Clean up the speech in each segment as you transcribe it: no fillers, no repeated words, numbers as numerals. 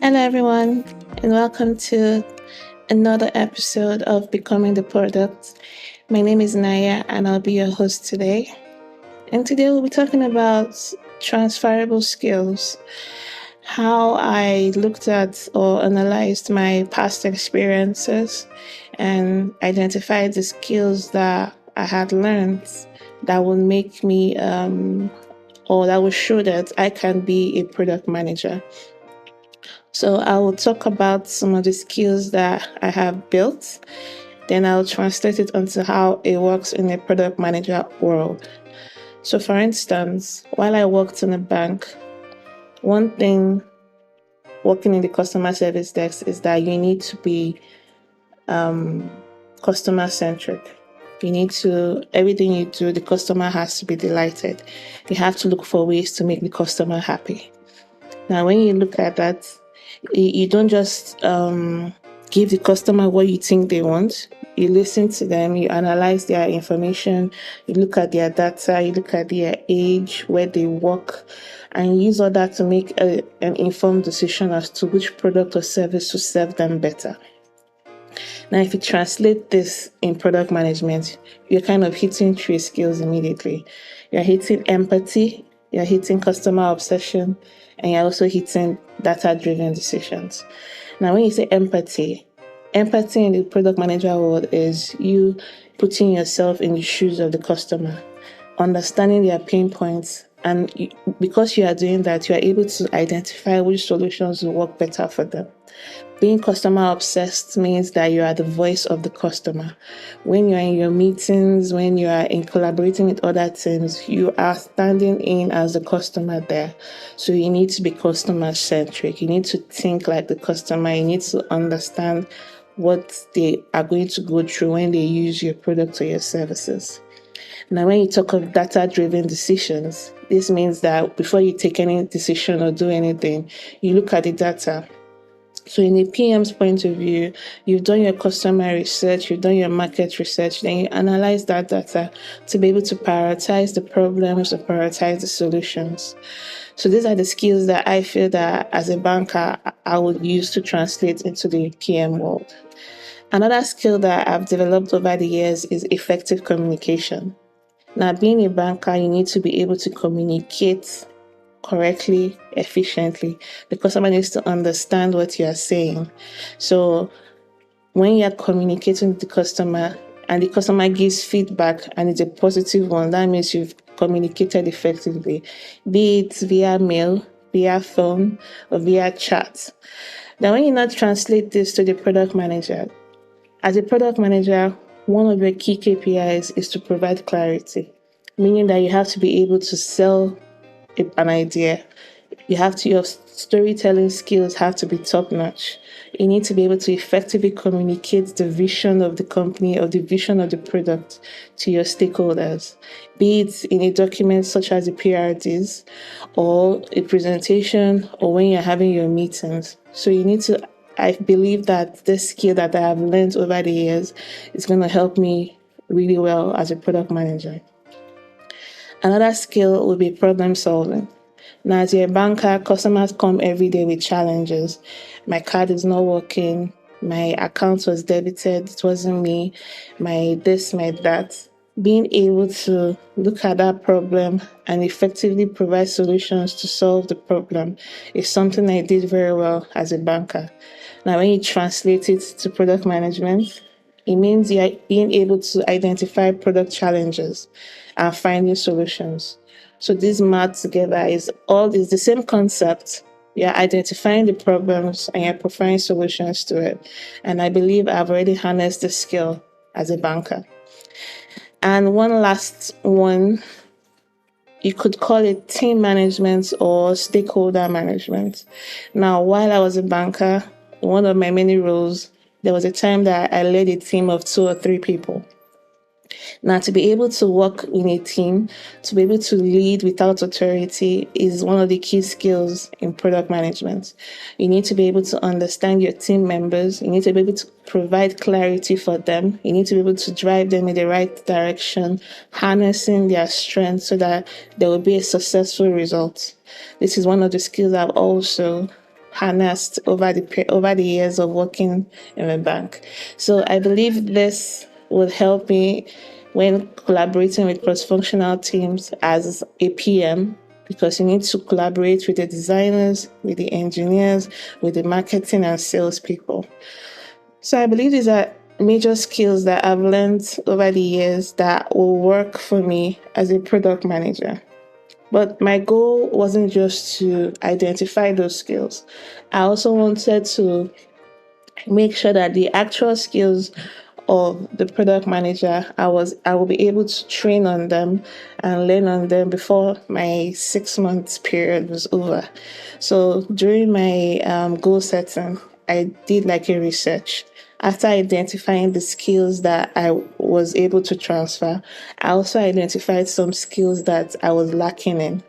Hello, everyone, and welcome to another episode of Becoming the Product. My name is Naya, and I'll be your host today. And today we'll be talking about transferable skills, how I looked at or analyzed my past experiences and identified the skills that I had learned that would make me or that will show that I can be a product manager. So I will talk about some of the skills that I have built. Then I'll translate it onto how it works in a product manager world. So for instance, while I worked in a bank, one thing working in the customer service desk is that you need to be customer centric. Everything you do, the customer has to be delighted. You have to look for ways to make the customer happy. Now, when you look at that, you don't just give the customer what you think they want. You listen to them, you analyze their information, you look at their data, you look at their age, where they work, and use all that to make an informed decision as to which product or service to serve them better. Now, if you translate this in product management, you're kind of hitting three skills immediately. You're hitting empathy, you're hitting customer obsession, and you're also hitting data-driven decisions. Now, when you say empathy in the product manager world is you putting yourself in the shoes of the customer, understanding their pain points, and because you are doing that, you are able to identify which solutions will work better for them. Being customer obsessed means that you are the voice of the customer. When you're in your meetings, when you are in collaborating with other teams, you are standing in as the customer there. So you need to be customer centric. You need to think like the customer. You need to understand what they are going to go through when they use your product or your services. Now, when you talk of data-driven decisions, this means that before you take any decision or do anything, you look at the data. So in a PM's point of view, you've done your customer research, you've done your market research, then you analyze that data to be able to prioritize the problems or prioritize the solutions. So these are the skills that I feel that as a banker, I would use to translate into the PM world. Another skill that I've developed over the years is effective communication. Now, being a banker, you need to be able to communicate correctly, efficiently, because someone needs to understand what you are saying. So when you're communicating with the customer and the customer gives feedback and it's a positive one, that means you've communicated effectively, be it via mail, via phone, or via chat. Now, when you now translate this to the product manager, as a product manager, one of your key KPIs is to provide clarity, meaning that you have to be able to sell an idea. Your storytelling skills have to be top notch. You need to be able to effectively communicate the vision of the company or the vision of the product to your stakeholders, be it in a document such as the PRDs or a presentation or when you're having your meetings. So I believe that this skill that I have learned over the years is going to help me really well as a product manager. Another skill will be problem solving. Now, as a banker, customers come every day with challenges. My card is not working. My account was debited. It wasn't me. My this, my that. Being able to look at that problem and effectively provide solutions to solve the problem is something I did very well as a banker. Now, when you translate it to product management, it means you're being able to identify product challenges and finding solutions. So this math together is the same concept. You're identifying the problems and you're providing solutions to it. And I believe I've already harnessed this skill as a banker. And one last one, you could call it team management or stakeholder management. Now, while I was a banker, one of my many roles, there was a time that I led a team of 2 or 3 people. Now, to be able to work in a team, to be able to lead without authority is one of the key skills in product management. You need to be able to understand your team members. You need to be able to provide clarity for them. You need to be able to drive them in the right direction, harnessing their strengths so that there will be a successful result. This is one of the skills I've also harnessed over the years of working in a bank. So I believe this would help me when collaborating with cross-functional teams as a PM, because you need to collaborate with the designers, with the engineers, with the marketing and sales people. So I believe these are major skills that I've learned over the years that will work for me as a product manager. But my goal wasn't just to identify those skills. I also wanted to make sure that the actual skills of the product manager, I will be able to train on them and learn on them before my 6 months period was over. So during my goal setting, I did like a research. After identifying the skills that I was able to transfer, I also identified some skills that I was lacking in.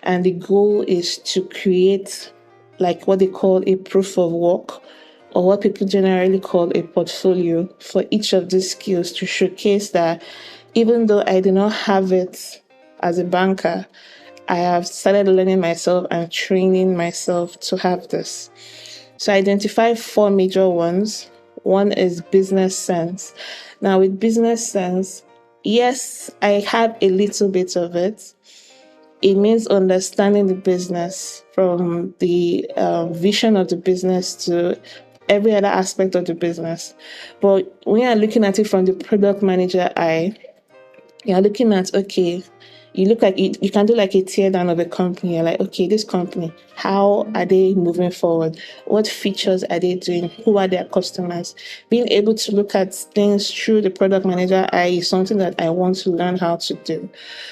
And the goal is to create like what they call a proof of work, or what people generally call a portfolio for each of these skills, to showcase that even though I did not have it as a banker, I have started learning myself and training myself to have this. So I identify four major ones. One is business sense. Now, with business sense, yes, I have a little bit of it. It means understanding the business from the vision of the business to every other aspect of the business. But when you're looking at it from the product manager eye, you're looking at, okay, you look like you can do like a tear down of a company. You're like, okay, this company, how are they moving forward? What features are they doing? Who are their customers? Being able to look at things through the product manager eye is something that I want to learn how to do.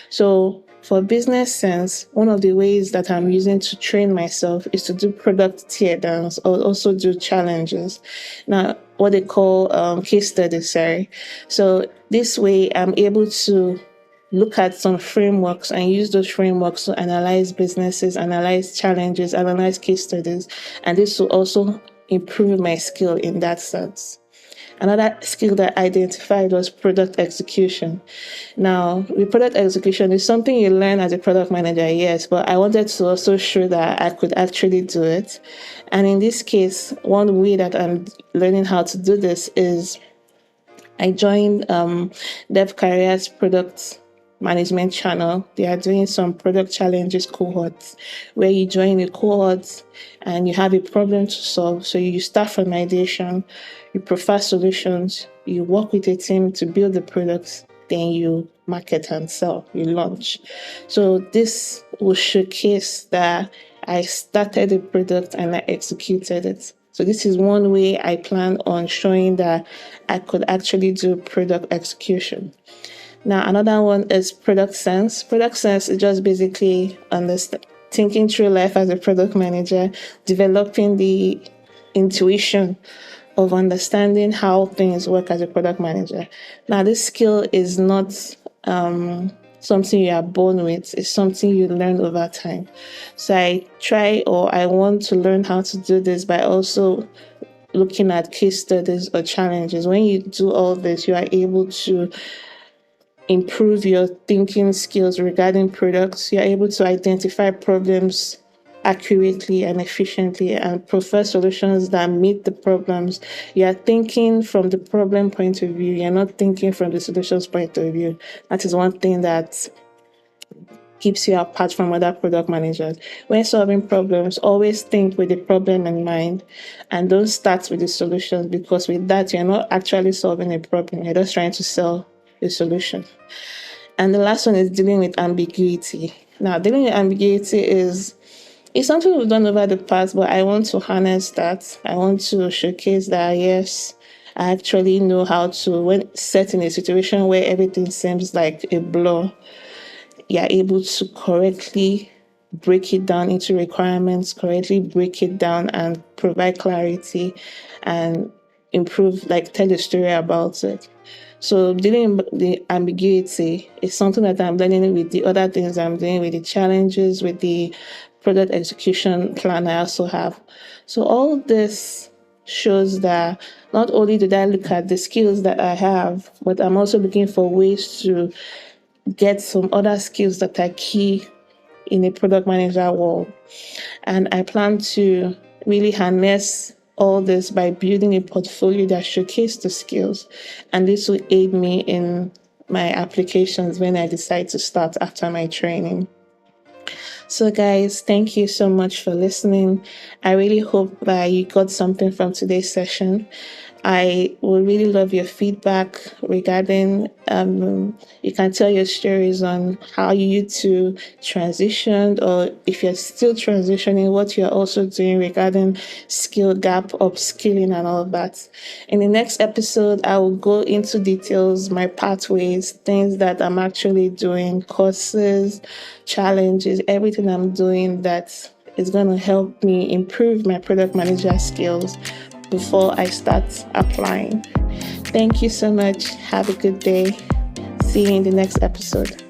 So for business sense, one of the ways that I'm using to train myself is to do product tear downs, or also do challenges. Now, what they call case studies, sorry. So this way I'm able to look at some frameworks and use those frameworks to analyze businesses, analyze challenges, analyze case studies. And this will also improve my skill in that sense. Another skill that I identified was product execution. Now, with product execution, is something you learn as a product manager, yes, but I wanted to also show that I could actually do it. And in this case, one way that I'm learning how to do this is I joined Dev Careers Product Management Channel. They are doing some product challenges cohorts where you join a cohort and you have a problem to solve. So you start from ideation, you prefer solutions, you work with a team to build the products, then you market and sell, you launch. So this will showcase that I started a product and I executed it. So this is one way I plan on showing that I could actually do product execution. Now, another one is product sense. Product sense is just basically thinking through life as a product manager, developing the intuition of understanding how things work as a product manager. Now, this skill is not something you are born with. It's something you learn over time. So I want to learn how to do this by also looking at case studies or challenges. When you do all this, you are able to improve your thinking skills regarding products. You're able to identify problems accurately and efficiently and prefer solutions that meet the problems. You're thinking from the problem point of view. You're not thinking from the solutions point of view. That is one thing that keeps you apart from other product managers. When solving problems, always think with the problem in mind and don't start with the solutions, because with that, you're not actually solving a problem. You're just trying to sell a solution. And the last one is dealing with ambiguity. Now, dealing with ambiguity is something we've done over the past, but I want to harness that. I want to showcase that, yes, I actually know how to, when set in a situation where everything seems like a blur, you're able to correctly break it down into requirements, correctly break it down and provide clarity and improve, like tell a story about it. So dealing with the ambiguity is something that I'm learning with the other things I'm doing, with the challenges, with the product execution plan I also have. So all this shows that not only did I look at the skills that I have, but I'm also looking for ways to get some other skills that are key in a product manager role. And I plan to really harness all this by building a portfolio that showcases the skills. And this will aid me in my applications when I decide to start after my training. So, guys, thank you so much for listening. I really hope that you got something from today's session. I would really love your feedback regarding, you can tell your stories on how you to transitioned, or if you're still transitioning, what you're also doing regarding skill gap, upskilling, and all of that. In the next episode, I will go into details, my pathways, things that I'm actually doing, courses, challenges, everything I'm doing that is going to help me improve my product manager skills before I start applying. Thank you so much. Have a good day. See you in the next episode.